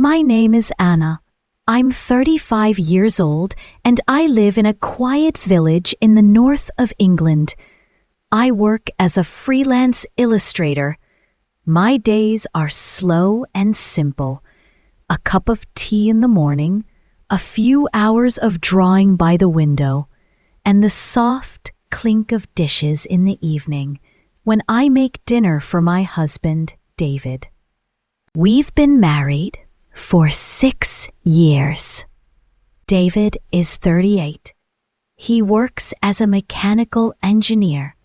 My name is Anna. I'm 35 years old and I live in a quiet village in the north of England. I work as a freelance illustrator. My days are slow and simple. A cup of tea in the morning, a few hours of drawing by the window, and the soft clink of dishes in the evening when I make dinner for my husband, David. We've been married for 6 years. David is 38. He works as a mechanical engineer,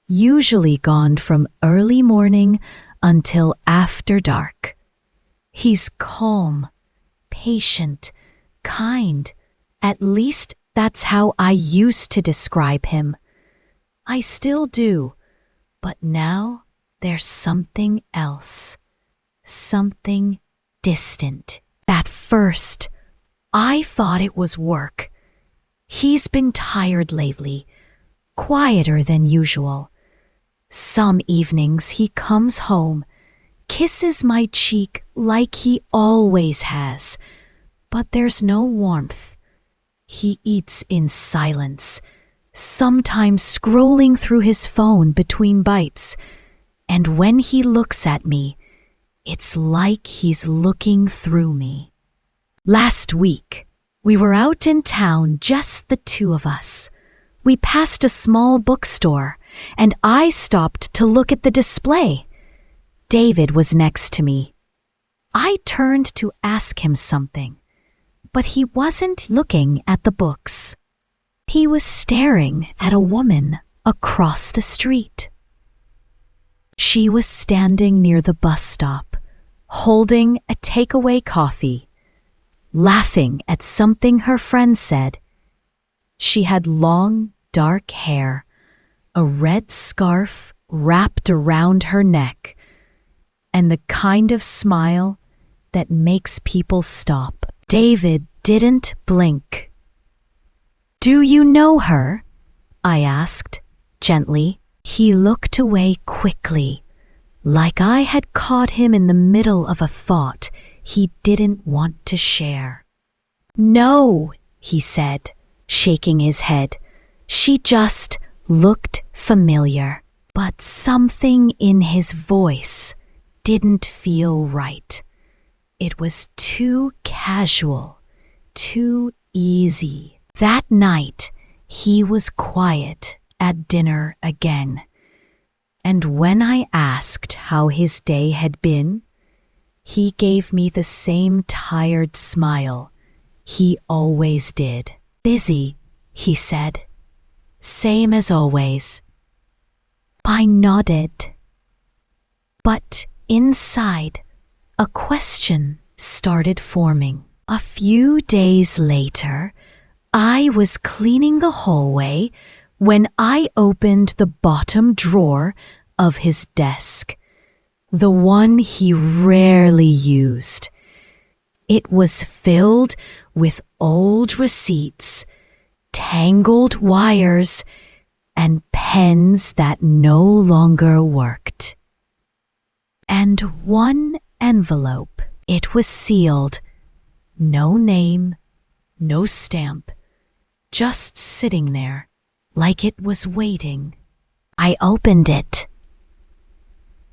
usually gone from early morning until after dark. He's calm, patient, kind. At least that's how I used to describe him. I still do, but now there's something else, something distant. At first, I thought it was work. He's been tired lately, quieter than usual. Some evenings he comes home, kisses my cheek like he always has, but there's no warmth. He eats in silence, sometimes scrolling through his phone between bites, and when he looks at me, it's like he's looking through me. Last week, we were out in town, just the two of us. We passed a small bookstore, and I stopped to look at the display. David was next to me. I turned to ask him something, but he wasn't looking at the books. He was staring at a woman across the street. She was standing near the bus stop, holding a takeaway coffee, laughing at something her friend said. She had long, dark hair, a red scarf wrapped around her neck, and the kind of smile that makes people stop. David didn't blink. "Do you know her?" I asked, gently. He looked away quickly, like I had caught him in the middle of a thought he didn't want to share. "No," he said, shaking his head. "She just looked familiar." But something in his voice didn't feel right. It was too casual, too easy. That night, he was quiet at dinner again. And when I asked how his day had been, he gave me the same tired smile he always did. "Busy," he said. "Same as always." I nodded. But inside, a question started forming. A few days later, I was cleaning the hallway when I opened the bottom drawer of his desk, the one he rarely used. It was filled with old receipts, tangled wires, and pens that no longer worked. And one envelope. It was sealed. No name, no stamp, just sitting there, like it was waiting. I opened it.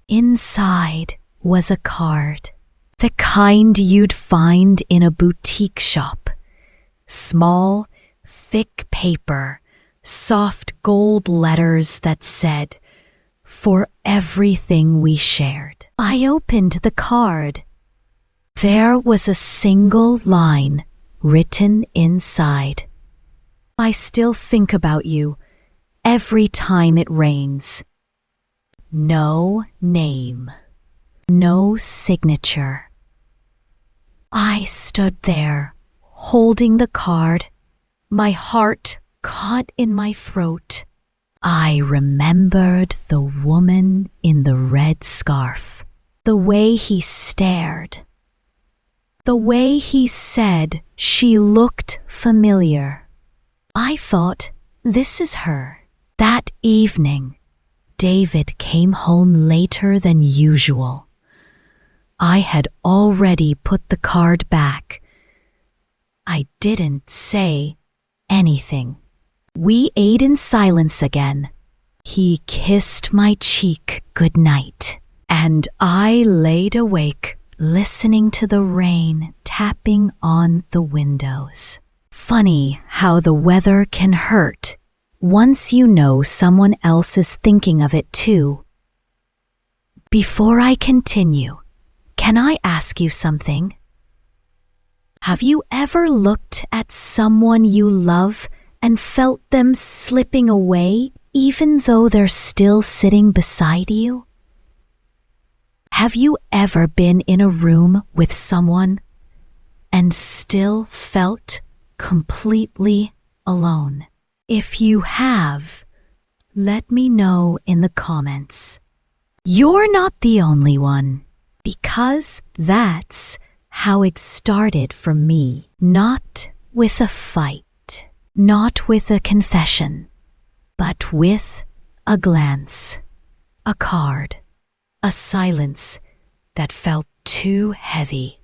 Inside was a card, the kind you'd find in a boutique shop. Small, thick paper, soft gold letters that said, "For everything we shared." I opened the card. There was a single line written inside. "I still think about you every time it rains." No name, no signature. I stood there, holding the card, my heart caught in my throat. I remembered the woman in the red scarf, the way he stared, the way he said she looked familiar. I thought, this is her. That evening, David came home later than usual. I had already put the card back. I didn't say anything. We ate in silence again. He kissed my cheek goodnight, and I laid awake listening to the rain tapping on the windows. Funny how the weather can hurt once you know someone else is thinking of it too. Before I continue, can I ask you something? Have you ever looked at someone you love and felt them slipping away even though they're still sitting beside you? Have you ever been in a room with someone and still felt completely alone? If you have, let me know in the comments. You're not the only one, because that's how it started for me. Not with a fight, not with a confession, but with a glance, a card, a silence that felt too heavy.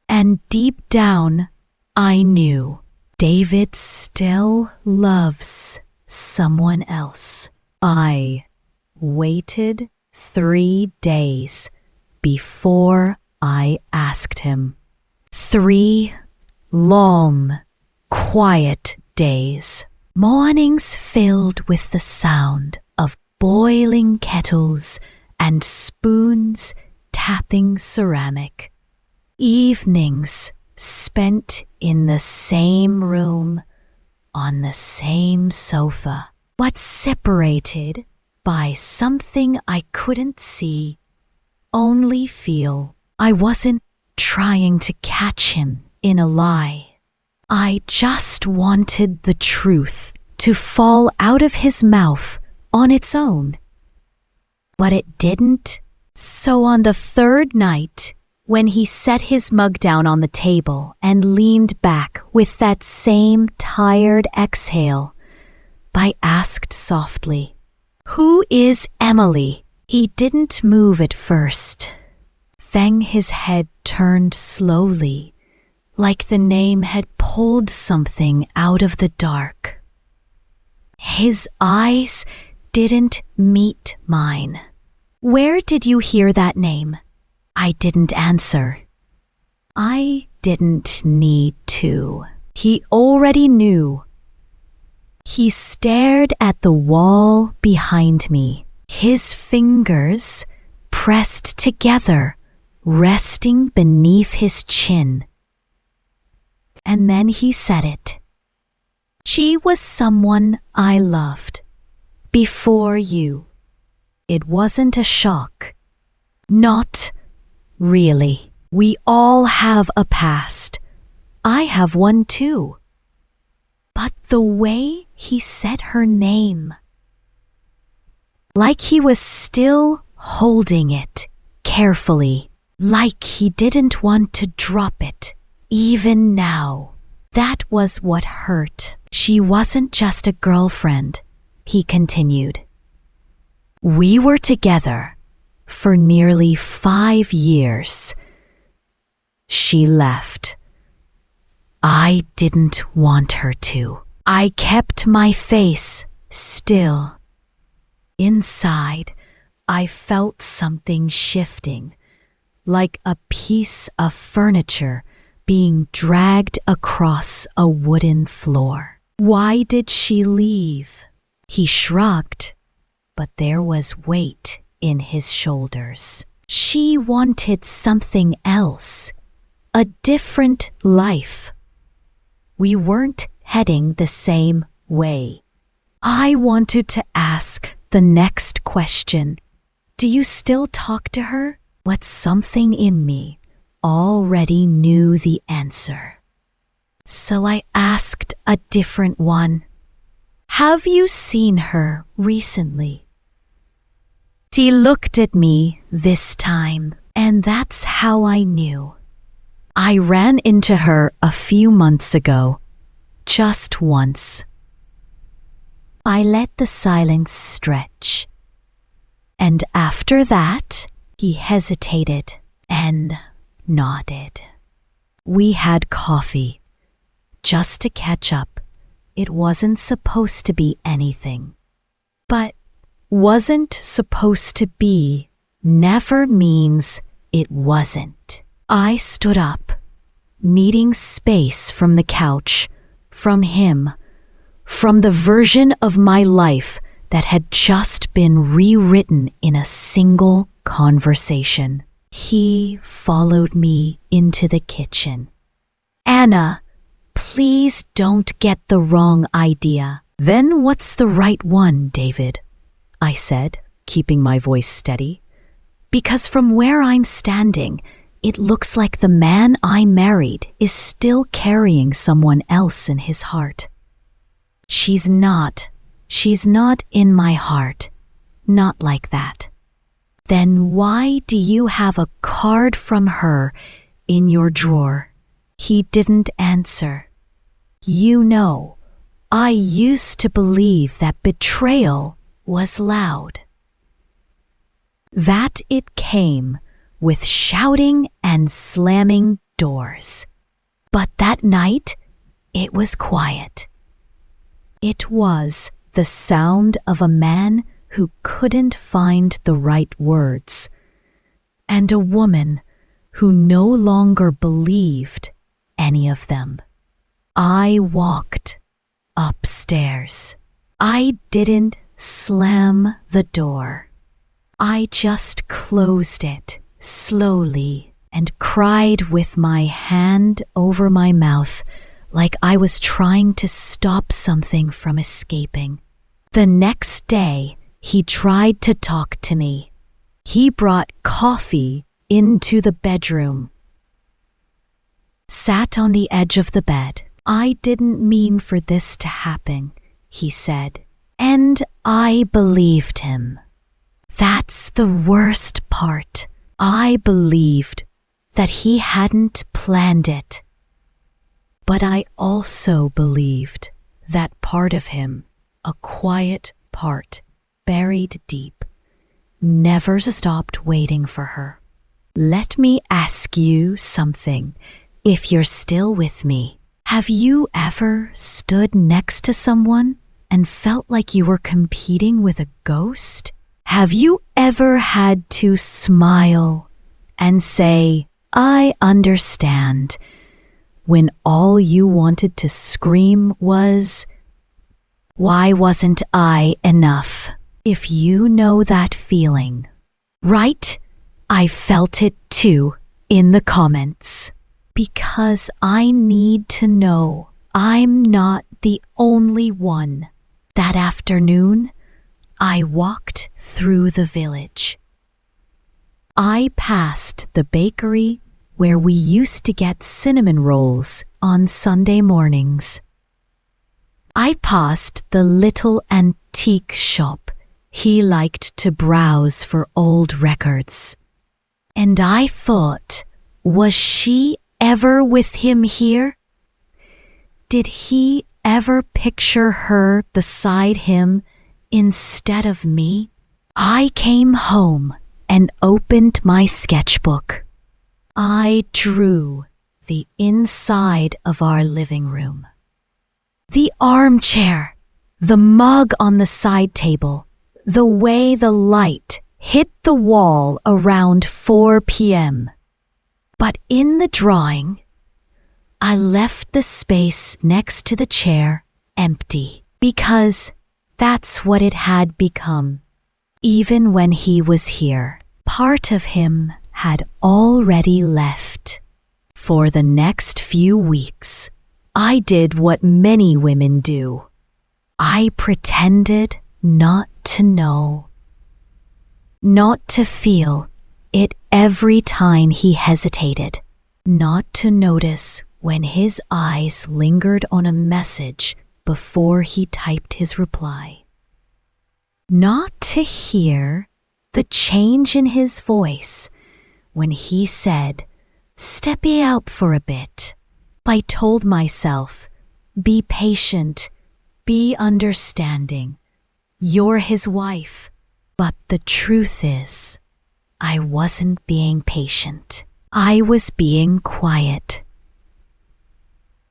And deep down, I knew David still loves someone else. I waited 3 days before I asked him. 3 long, quiet days. Mornings filled with the sound of boiling kettles and spoons tapping ceramic. Evenings spent in the same room, on the same sofa, but separated by something I couldn't see, only feel. I wasn't trying to catch him in a lie. I just wanted the truth to fall out of his mouth on its own. But it didn't. So on the 3rd night, when he set his mug down on the table and leaned back with that same tired exhale, I asked softly, "Who is Emily?" He didn't move at first. Then his head turned slowly, like the name had pulled something out of the dark. His eyes didn't meet mine. "Where did you hear that name?" I didn't answer. I didn't need to. He already knew. He stared at the wall behind me, his fingers pressed together, resting beneath his chin. And then he said it. "She was someone I loved. Before you." It wasn't a shock. Not really. We all have a past. I have one too. But the way he said her name, like he was still holding it carefully, like he didn't want to drop it, even now. That was what hurt. She wasn't just a girlfriend, he continued. We were together for nearly 5 years. She left. I didn't want her to. I kept my face still. Inside, I felt something shifting, like a piece of furniture being dragged across a wooden floor. Why did she leave? He shrugged, but there was weight in his shoulders. She wanted something else, a different life. We weren't heading the same way. I wanted to ask the next question. Do you still talk to her? But something in me already knew the answer. So I asked a different one. Have you seen her recently? He looked at me this time, and that's how I knew. I ran into her a few months ago, just once. I let the silence stretch. And after that, he hesitated. Anne nodded. We had coffee, just to catch up. It wasn't supposed to be anything. But wasn't supposed to be never means it wasn't. I stood up, needing space from the couch, from him, from the version of my life that had just been rewritten in a single conversation. He followed me into the kitchen. Anna, please don't get the wrong idea. Then what's the right one, David? I said, keeping my voice steady. Because from where I'm standing, it looks like the man I married is still carrying someone else in his heart. She's not in my heart. Not like that. Then why do you have a card from her in your drawer? He didn't answer. You know, I used to believe that betrayal was loud. That it came with shouting and slamming doors. But that night, it was quiet. It was the sound of a man who couldn't find the right words, and a woman who no longer believed any of them. I walked upstairs. I didn't slam the door. I just closed it slowly and cried with my hand over my mouth like I was trying to stop something from escaping. The next day, he tried to talk to me. He brought coffee into the bedroom. Sat on the edge of the bed. I didn't mean for this to happen, he said. And I believed him. That's the worst part. I believed that he hadn't planned it. But I also believed that part of him, a quiet part, buried deep, never stopped waiting for her. Let me ask you something, if you're still with me. Have you ever stood next to someone and felt like you were competing with a ghost? Have you ever had to smile and say, I understand, when all you wanted to scream was, why wasn't I enough? If you know that feeling, right? I felt it too in the comments. Because I need to know I'm not the only one. That afternoon, I walked through the village. I passed the bakery where we used to get cinnamon rolls on Sunday mornings. I passed the little antique shop he liked to browse for old records. And I thought, was she ever with him here? Did he ever picture her beside him instead of me? I came home and opened my sketchbook. I drew the inside of our living room. The armchair, the mug on the side table, the way the light hit the wall around 4 p.m. But in the drawing, I left the space next to the chair empty because that's what it had become. Even when he was here, part of him had already left. For the next few weeks, I did what many women do. I pretended not to know, not to feel it every time he hesitated, not to notice when his eyes lingered on a message before he typed his reply, not to hear the change in his voice when he said, "Step out for a bit." I told myself, be patient, be understanding. You're his wife. But the truth is, I wasn't being patient. I was being quiet.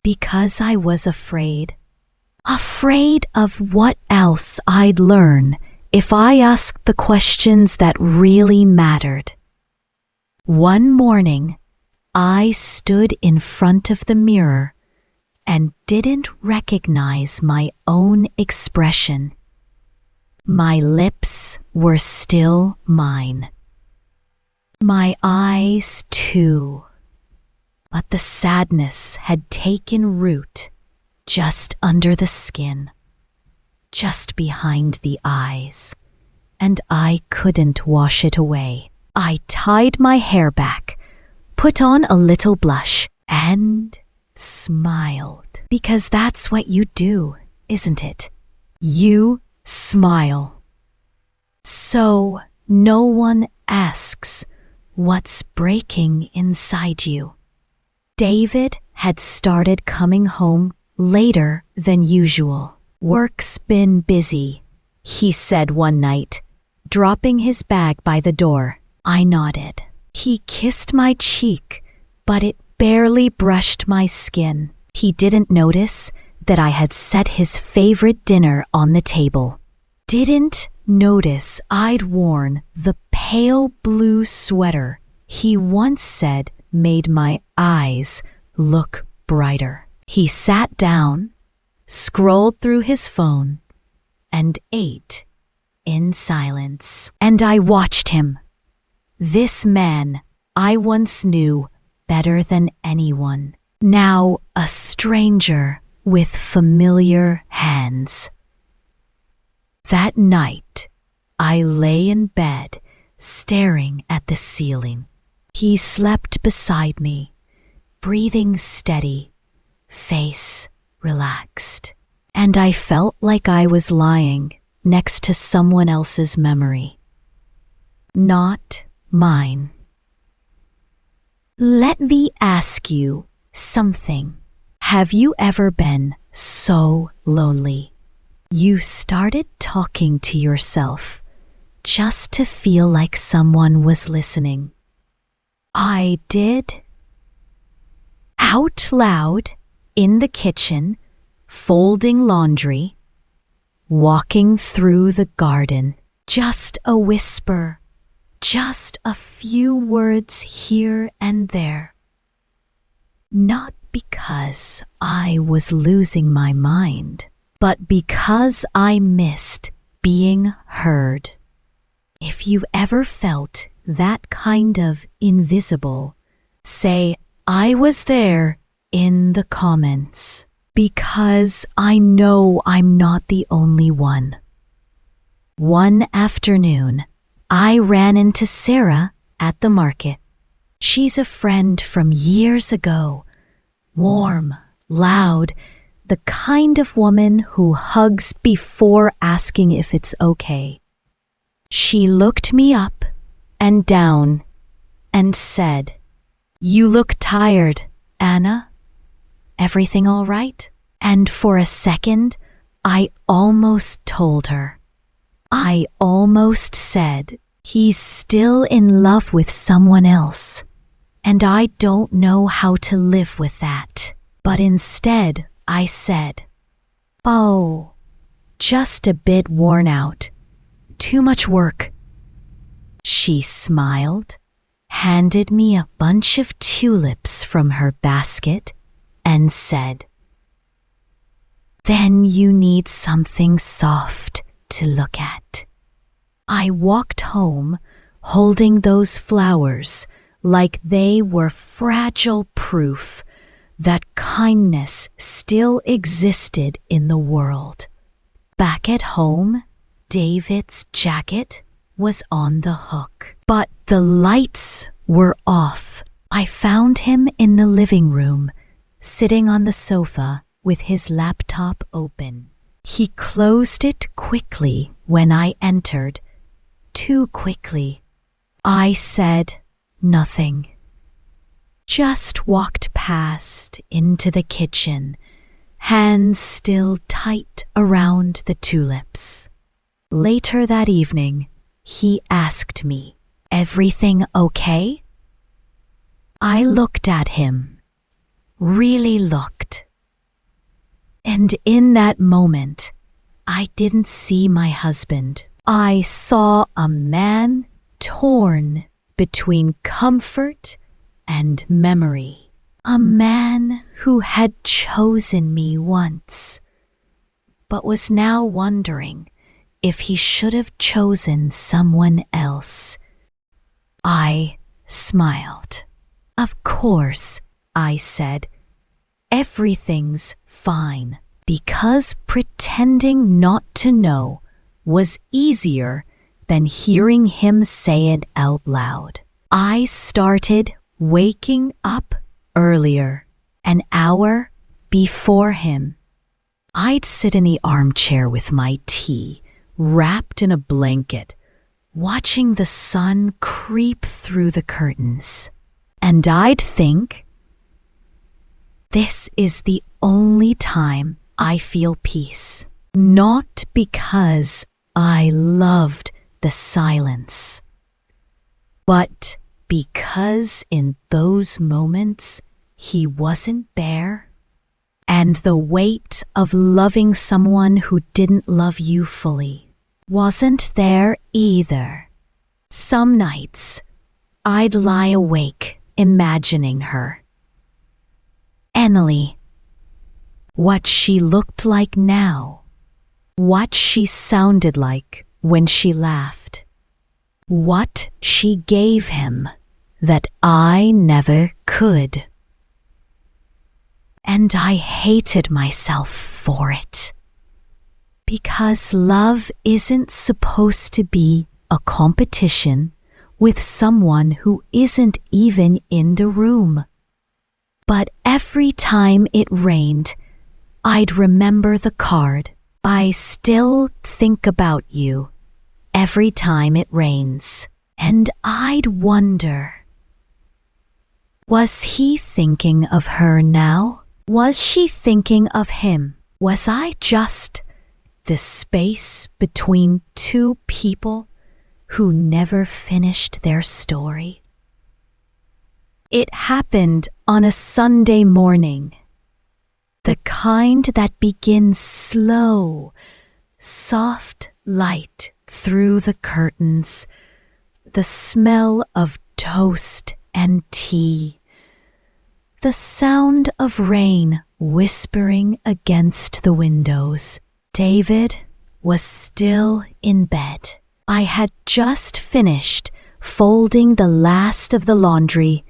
Because I was afraid. Afraid of what else I'd learn if I asked the questions that really mattered. One morning, I stood in front of the mirror and didn't recognize my own expression. My lips were still mine. My eyes too. But the sadness had taken root just under the skin, just behind the eyes, and I couldn't wash it away. I tied my hair back, put on a little blush, and smiled. Because that's what you do, isn't it? You smile. So no one asks what's breaking inside you. David had started coming home later than usual. Work's been busy, he said one night, dropping his bag by the door. I nodded. He kissed my cheek, but it barely brushed my skin. He didn't notice that I had set his favorite dinner on the table. Didn't notice I'd worn the pale blue sweater he once said made my eyes look brighter. He sat down, scrolled through his phone, and ate in silence. And I watched him. This man I once knew better than anyone, now a stranger with familiar hands. That night, I lay in bed, staring at the ceiling. He slept beside me, breathing steady, face relaxed, and I felt like I was lying next to someone else's memory, not mine. Let me ask you something. Have you ever been so lonely you started talking to yourself just to feel like someone was listening? I did. Out loud, in the kitchen, folding laundry, walking through the garden, just a whisper, just a few words here and there. Not because I was losing my mind, but because I missed being heard. If you've ever felt that kind of invisible, say, I was there in the comments, because I know I'm not the only one. One afternoon, I ran into Sarah at the market. She's a friend from years ago, warm, loud, the kind of woman who hugs before asking if it's okay. She looked me up and down and said, "You look tired, Anna. Everything all right?" And for a second, I almost told her. I almost said, he's still in love with someone else, and I don't know how to live with that. But instead, I said, oh, just a bit worn out. Too much work. She smiled, handed me a bunch of tulips from her basket, and said, then you need something soft to look at. I walked home holding those flowers like they were fragile proof that kindness still existed in the world. Back at home, David's jacket was on the hook, but the lights were off. I found him in the living room, sitting on the sofa with his laptop open. He closed it quickly when I entered, too quickly. I said nothing. Just walked past into the kitchen, hands still tight around the tulips. Later that evening, he asked me, everything okay?" I looked at him, really looked. And in that moment, I didn't see my husband. I saw a man torn between comfort and memory. A man who had chosen me once, but was now wondering if he should have chosen someone else. I smiled. "Of course," I said, "everything's fine," because pretending not to know was easier than hearing him say it out loud. I started waking up earlier, an hour before him. I'd sit in the armchair with my tea, wrapped in a blanket, watching the sun creep through the curtains. And I'd think, this is the only time I feel peace. Not because I loved the silence, but because in those moments he wasn't there, and the weight of loving someone who didn't love you fully wasn't there either. Some nights I'd lie awake imagining her. Emily, what she looked like now, what she sounded like when she laughed, what she gave him that I never could. And I hated myself for it. Because love isn't supposed to be a competition with someone who isn't even in the room. But every time it rained, I'd remember the card. "I still think about you every time it rains." And I'd wonder, was he thinking of her now? Was she thinking of him? Was I just the space between two people who never finished their story? It happened on a Sunday morning, the kind that begins slow, soft light through the curtains, the smell of toast and tea, the sound of rain whispering against the windows. David was still in bed. I had just finished folding the last of the laundry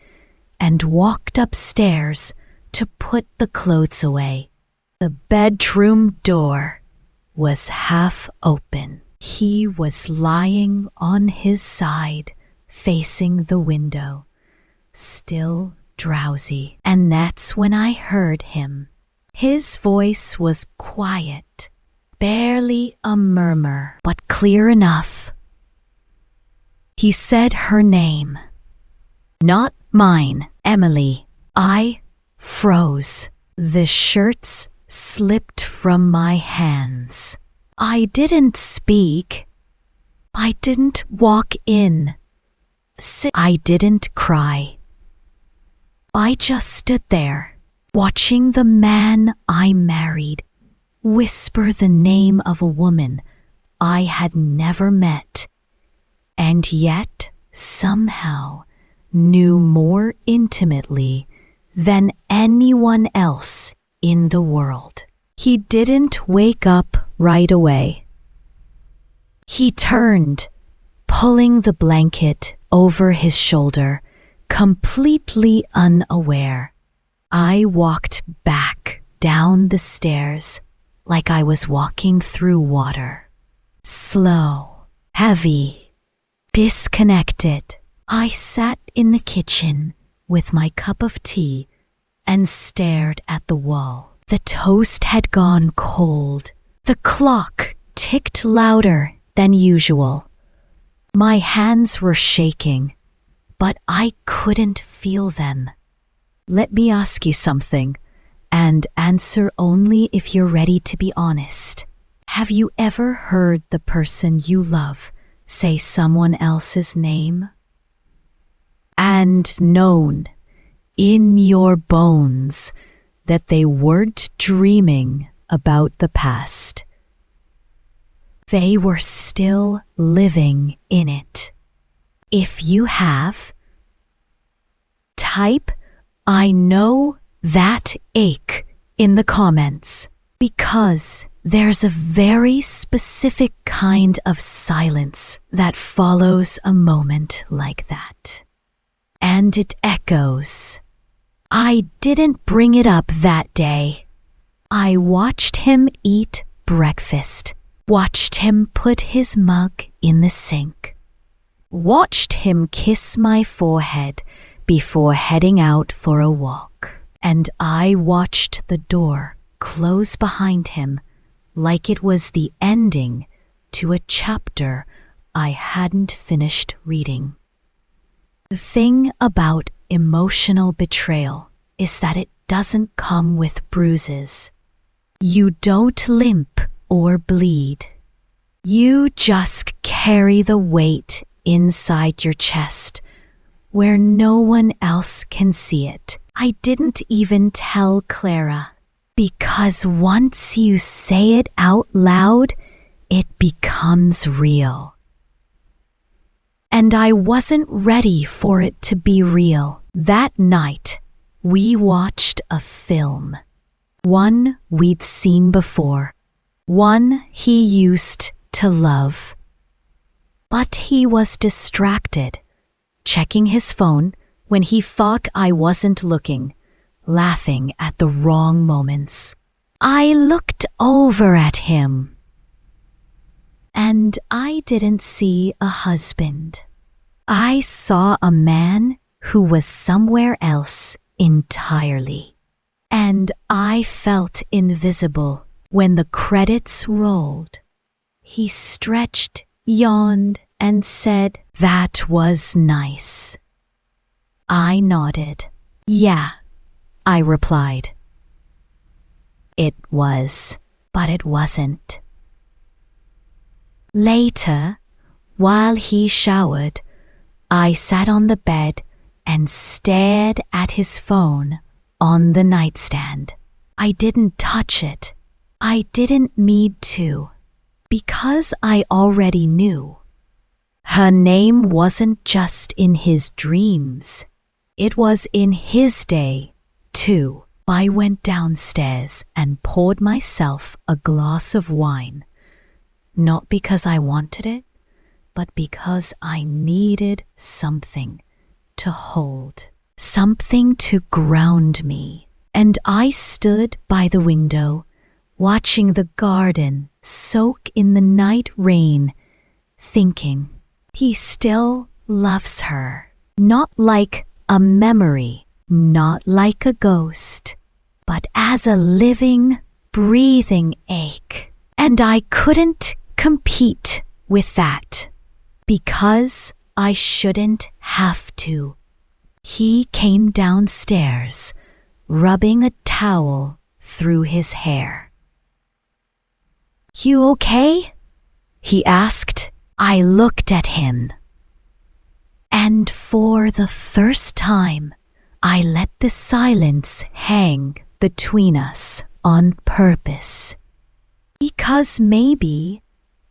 and walked upstairs to put the clothes away. The bedroom door was half open. He was lying on his side, facing the window, still drowsy. And that's when I heard him. His voice was quiet, barely a murmur, but clear enough. He said her name, not mine, Emily. I froze. The shirts slipped from my hands. I didn't speak. I didn't walk in. I didn't cry. I just stood there, watching the man I married whisper the name of a woman I had never met, and yet somehow knew more intimately than anyone else in the world. He didn't wake up right away. He turned, pulling the blanket over his shoulder, completely unaware. I walked back down the stairs like I was walking through water. Slow, heavy, disconnected. I sat in the kitchen with my cup of tea and stared at the wall. The toast had gone cold. The clock ticked louder than usual. My hands were shaking, but I couldn't feel them. Let me ask you something, and answer only if you're ready to be honest. Have you ever heard the person you love say someone else's name? and known in your bones that they weren't dreaming about the past. They were still living in it. If you have, type "I know that ache" in the comments, because there's a very specific kind of silence that follows a moment like that. And it echoes. I didn't bring it up that day. I watched him eat breakfast, watched him put his mug in the sink, watched him kiss my forehead before heading out for a walk, and I watched the door close behind him like it was the ending to a chapter I hadn't finished reading. The thing about emotional betrayal is that it doesn't come with bruises. You don't limp or bleed. You just carry the weight inside your chest where no one else can see it. I didn't even tell Clara, because once you say it out loud, it becomes real. And I wasn't ready for it to be real. That night, we watched a film. One we'd seen before. One he used to love. But he was distracted, checking his phone when he thought I wasn't looking, laughing at the wrong moments. I looked over at him, and I didn't see a husband. I saw a man who was somewhere else entirely. And I felt invisible when the credits rolled. He stretched, yawned, and said, "That was nice." I nodded. "Yeah," I replied. It was, but it wasn't. Later, while he showered, I sat on the bed and stared at his phone on the nightstand. I didn't touch it. I didn't need to, because I already knew. Her name wasn't just in his dreams. It was in his day, too. I went downstairs and poured myself a glass of wine, not because I wanted it, but because I needed something to hold, something to ground me. And I stood by the window, watching the garden soak in the night rain, thinking, he still loves her. Not like a memory, not like a ghost, but as a living, breathing ache. And I couldn't compete with that, because I shouldn't have to. He came downstairs, rubbing a towel through his hair. "You okay?" he asked. I looked at him. And for the first time, I let the silence hang between us on purpose. Because maybe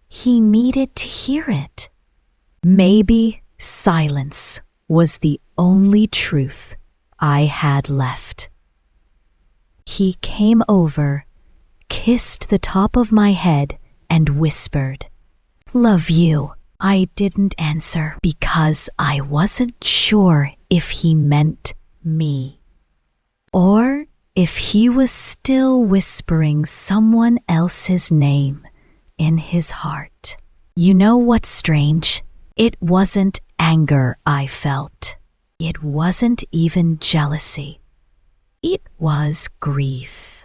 he needed to hear it. Maybe silence was the only truth I had left. He came over, kissed the top of my head, and whispered, "Love you." I didn't answer because I wasn't sure if he meant me, or if he was still whispering someone else's name in his heart. You know what's strange? It wasn't anger I felt. It wasn't even jealousy. It was grief.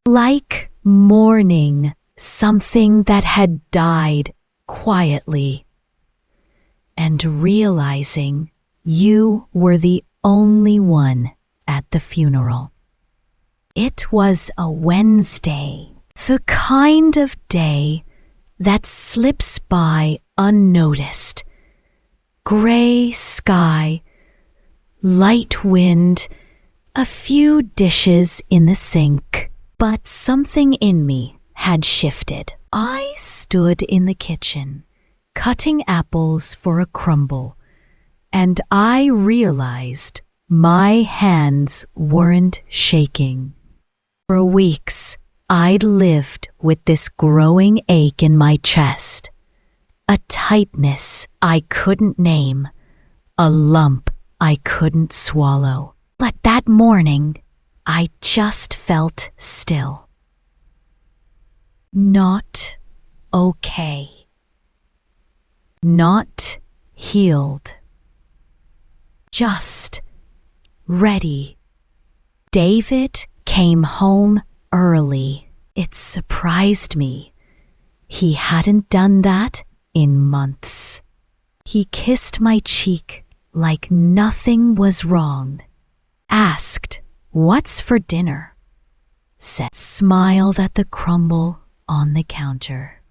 Like mourning something that had died quietly, and realizing you were the only one at the funeral. It was a Wednesday, the kind of day that slips by unnoticed. Gray sky, light wind, a few dishes in the sink. But something in me had shifted. I stood in the kitchen, cutting apples for a crumble, and I realized my hands weren't shaking. For weeks, I'd lived with this growing ache in my chest, a tightness I couldn't name, a lump I couldn't swallow. But that morning, I just felt still. Not okay. Not healed. Just ready. David came home early. It surprised me. He hadn't done that in months. He kissed my cheek like nothing was wrong, asked, "What's for dinner?" Smiled at the crumble on the counter.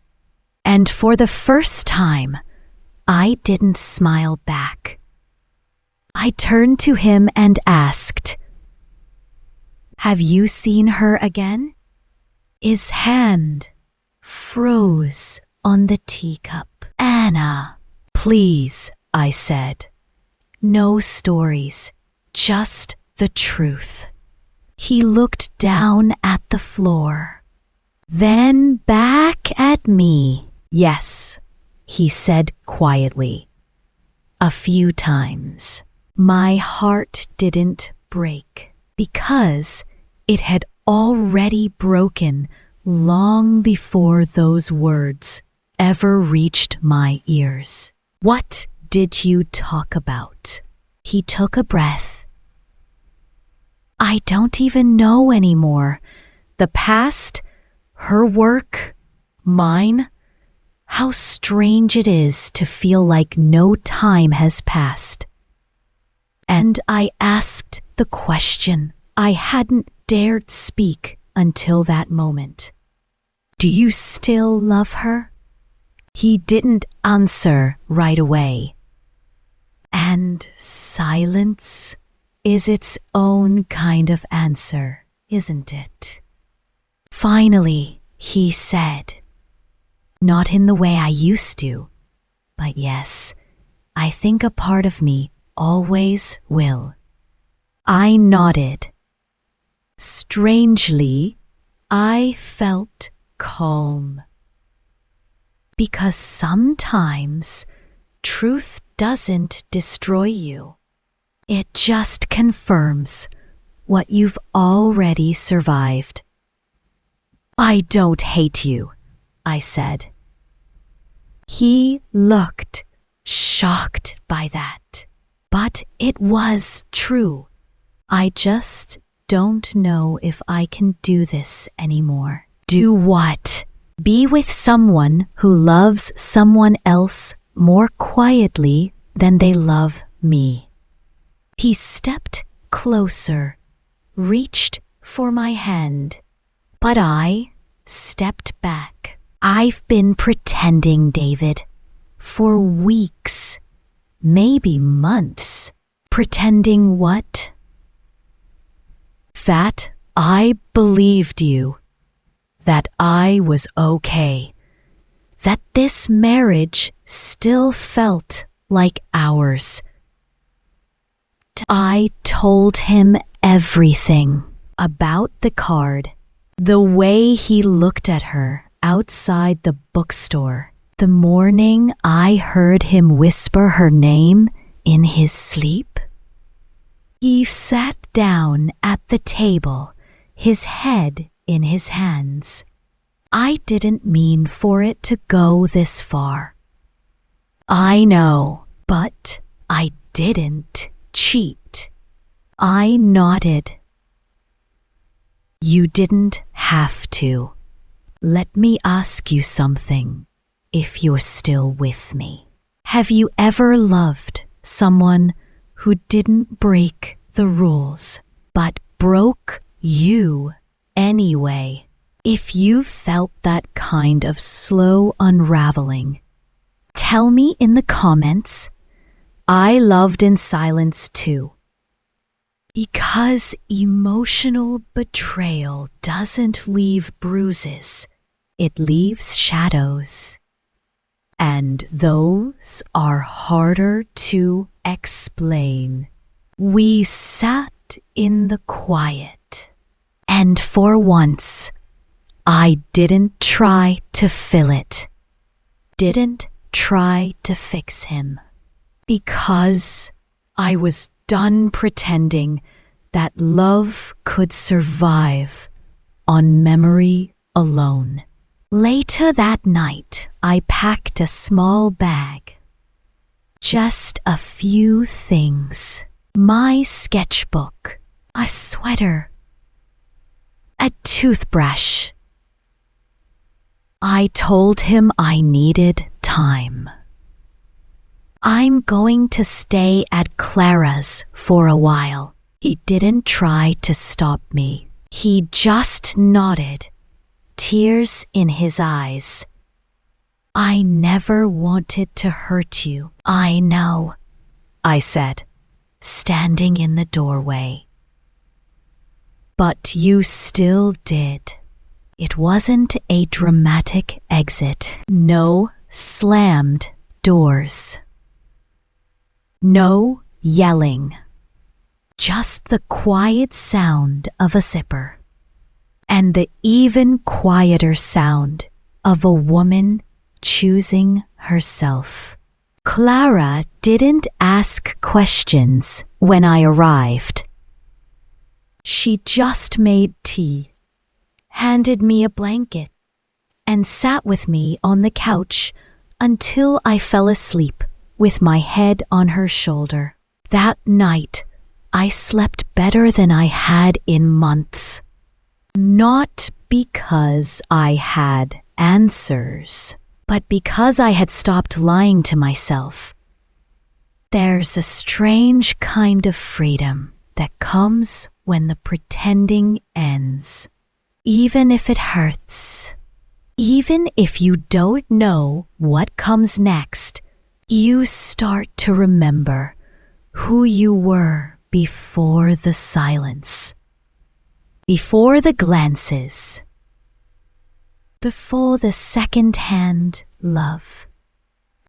And for the first time, I didn't smile back. I turned to him and asked, "Have you seen her again?" His hand froze on the teacup. "Anna, please," I said. "No stories, just the truth." He looked down at the floor, then back at me. "Yes," he said quietly. "A few times." My heart didn't break because it had already broken long before those words ever reached my ears. "What did you talk about?" He took a breath. "I don't even know anymore. The past, her work, mine. How strange it is to feel like no time has passed." And I asked the question I hadn't dared speak until that moment. "Do you still love her?" He didn't answer right away. And silence is its own kind of answer, isn't it? Finally, he said, "Not in the way I used to, but yes, I think a part of me always will." I nodded. Strangely, I felt calm. Because sometimes truth doesn't destroy you. It just confirms what you've already survived. "I don't hate you," I said. He looked shocked by that. But it was true. "I just don't know if I can do this anymore." "Do what?" "Be with someone who loves someone else more quietly than they love me." He stepped closer, reached for my hand, but I stepped back. "I've been pretending, David, for weeks, maybe months." "Pretending what?" "That I believed you, that I was okay, that this marriage still felt like ours." I told him everything about the card, the way he looked at her outside the bookstore, the morning I heard him whisper her name in his sleep. He sat down at the table, his head in his hands. I didn't mean for it to go this far. I know, but I didn't cheat. I nodded. "You didn't have to. Let me ask you something, if you're still with me. Have you ever loved someone who didn't break the rules, but broke you anyway? If you felt that kind of slow unraveling, tell me in the comments. I loved in silence too. Because emotional betrayal doesn't leave bruises, it leaves shadows. And those are harder to explain. We sat in the quiet, and for once, I didn't try to fill it, didn't try to fix him, because I was done pretending that love could survive on memory alone. Later that night, I packed a small bag. Just a few things. My sketchbook, a sweater, a toothbrush. I told him I needed time. I'm going to stay at Clara's for a while. He didn't try to stop me. He just nodded, tears in his eyes. I never wanted to hurt you. I know, I said, standing in the doorway. But you still did. It wasn't a dramatic exit. No slammed doors. No yelling. Just the quiet sound of a zipper. And the even quieter sound of a woman choosing herself. Clara didn't ask questions when I arrived. She just made tea, handed me a blanket, and sat with me on the couch until I fell asleep with my head on her shoulder. That night, I slept better than I had in months. Not because I had answers, but because I had stopped lying to myself. There's a strange kind of freedom that comes when the pretending ends. Even if it hurts, even if you don't know what comes next, you start to remember who you were before the silence, before the glances, before the second-hand love.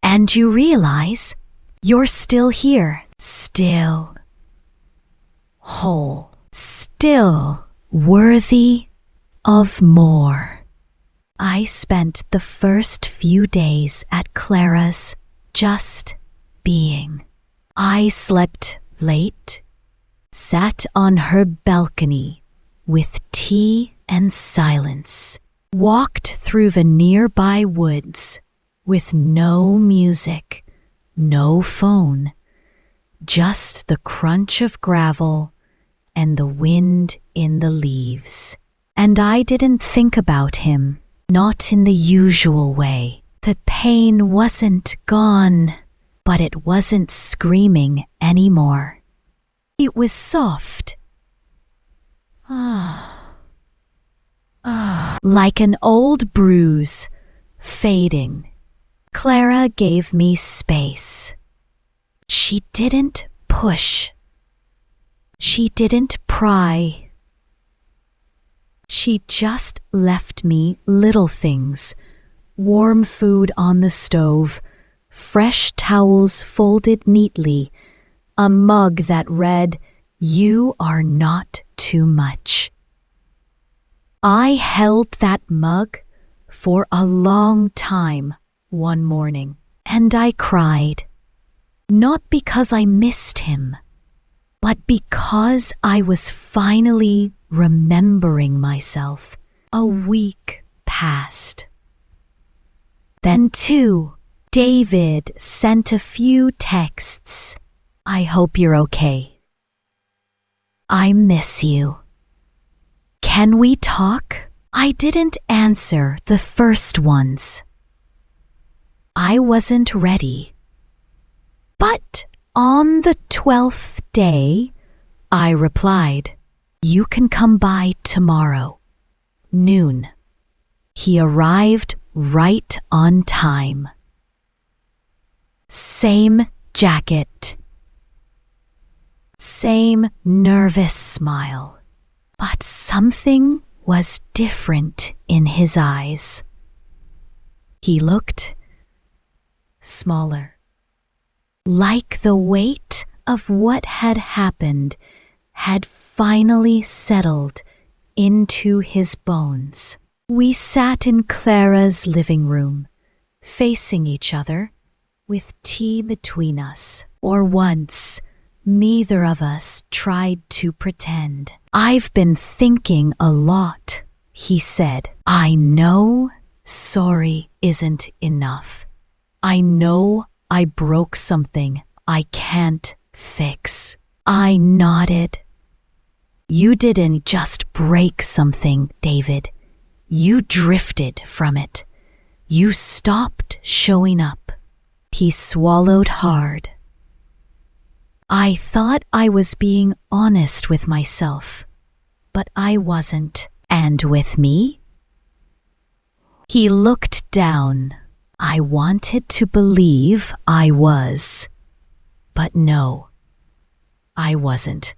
And you realize you're still here, still whole, still worthy of more. I spent the first few days at Clara's just being. I slept late, sat on her balcony with tea and silence, walked through the nearby woods with no music, no phone, just the crunch of gravel and the wind in the leaves. And I didn't think about him, not in the usual way. The pain wasn't gone, but it wasn't screaming anymore. It was soft. Like an old bruise, fading. Clara gave me space. She didn't push. She didn't pry. She just left me little things, warm food on the stove, fresh towels folded neatly, a mug that read, "You are not too much." I held that mug for a long time one morning, and I cried, not because I missed him, but because I was finally remembering myself. A week passed. Then too, David sent a few texts. "I hope you're okay. I miss you. Can we talk?" I didn't answer the first ones. I wasn't ready. But on the 12th day, I replied, "You can come by tomorrow, noon." He arrived right on time. Same jacket, Same nervous smile. But something was different in his eyes. He looked smaller, like the weight of what had happened had finally settled into his bones. We sat in Clara's living room, facing each other, with tea between us. Or once, neither of us tried to pretend. "I've been thinking a lot," he said. "I know sorry isn't enough. I know I broke something I can't fix." I nodded. "You didn't just break something, David. You drifted from it. You stopped showing up." He swallowed hard. I thought I was being honest with myself, but I wasn't. "And with me?" He looked down. I wanted to believe I was, but no, I wasn't.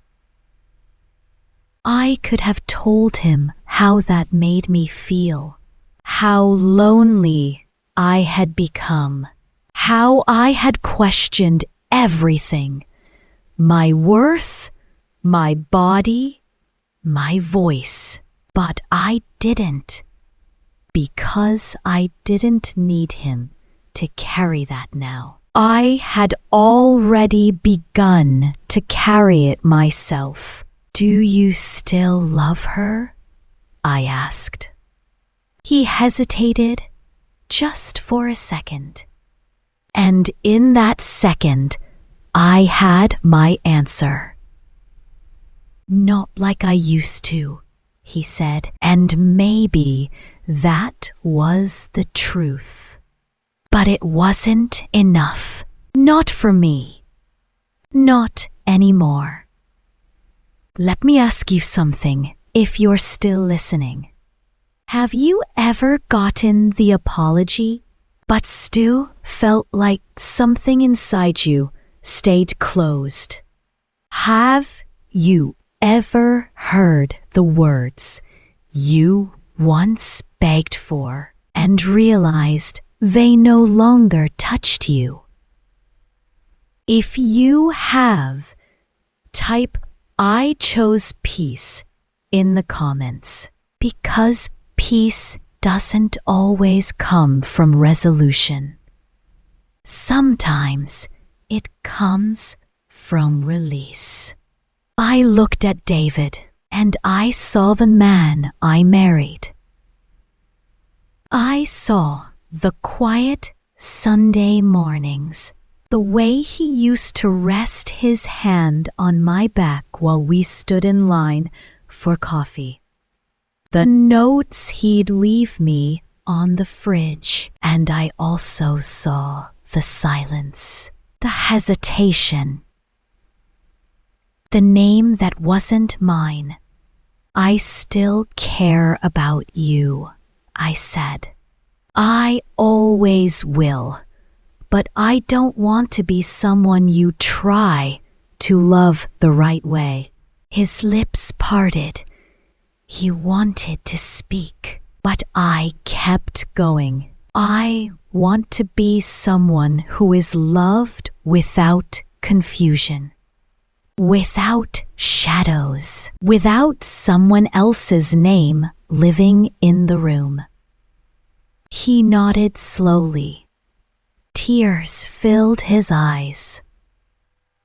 I could have told him how that made me feel, how lonely I had become, how I had questioned everything, my worth, my body, my voice. But I didn't, because I didn't need him to carry that now. I had already begun to carry it myself. "Do you still love her?" I asked. He hesitated just for a second. And in that second, I had my answer. "Not like I used to," he said, and maybe that was the truth. But it wasn't enough. Not for me. Not anymore. Let me ask you something, if you're still listening. Have you ever gotten the apology, but still felt like something inside you stayed closed? Have you ever heard the words you once begged for and realized they no longer touched you? If you have, type "I chose peace" in the comments, because peace doesn't always come from resolution. Sometimes it comes from release. I looked at David and I saw the man I married. I saw the quiet Sunday mornings, the way he used to rest his hand on my back while we stood in line for coffee, the notes he'd leave me on the fridge, and I also saw the silence, the hesitation, the name that wasn't mine. "I still care about you," I said. "I always will, but I don't want to be someone you try to love the right way." His lips parted. He wanted to speak, but I kept going. "I want to be someone who is loved without confusion, without shadows, without someone else's name living in the room." He nodded slowly. Tears filled his eyes,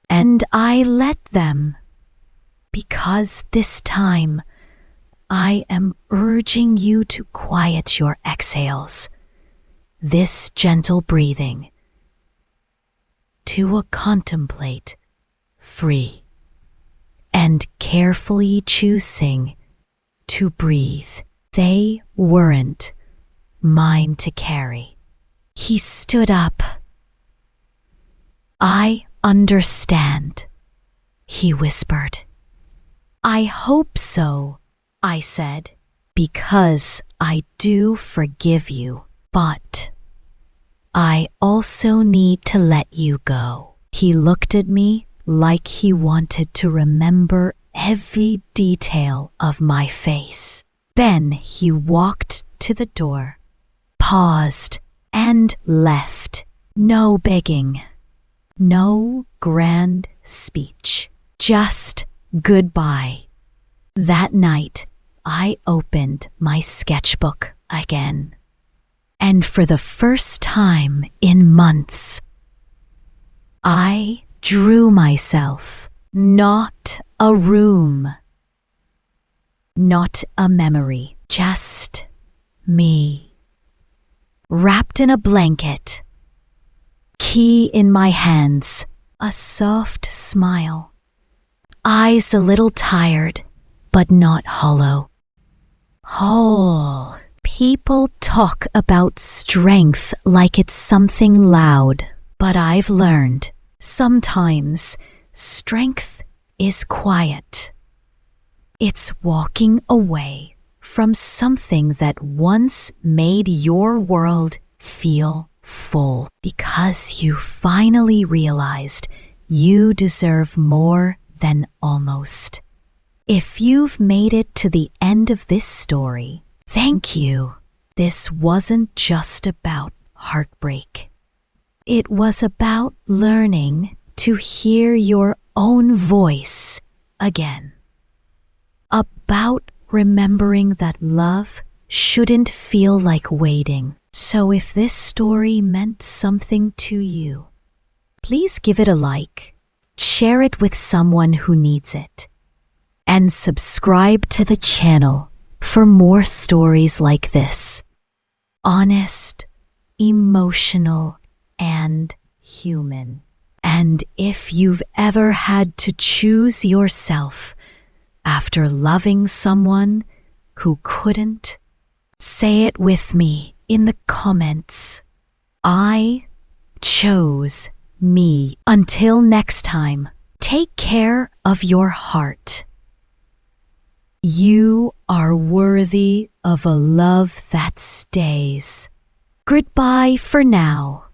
and I let them, because this time I am urging you to quiet your exhales, this gentle breathing, to contemplate, free, and carefully choosing to breathe. They weren't mine to carry. He stood up. "I understand," he whispered. "I hope so," I said, "because I do forgive you, but I also need to let you go." He looked at me like he wanted to remember every detail of my face. Then he walked to the door, paused, and left. No begging, no grand speech, just goodbye. That night, I opened my sketchbook again. And for the first time in months, I drew myself, not a room, not a memory, just me, wrapped in a blanket, key in my hands, a soft smile, eyes a little tired, but not hollow. Whole. People talk about strength like it's something loud, but I've learned sometimes strength is quiet. It's walking away from something that once made your world feel full because you finally realized you deserve more than almost. If you've made it to the end of this story, thank you. This wasn't just about heartbreak. It was about learning to hear your own voice again. About remembering that love shouldn't feel like waiting. So if this story meant something to you, please give it a like, share it with someone who needs it, and subscribe to the channel for more stories like this. Honest, emotional, and human. And if you've ever had to choose yourself after loving someone who couldn't, say it with me in the comments. I chose me. Until next time, take care of your heart. You are worthy of a love that stays. Goodbye for now.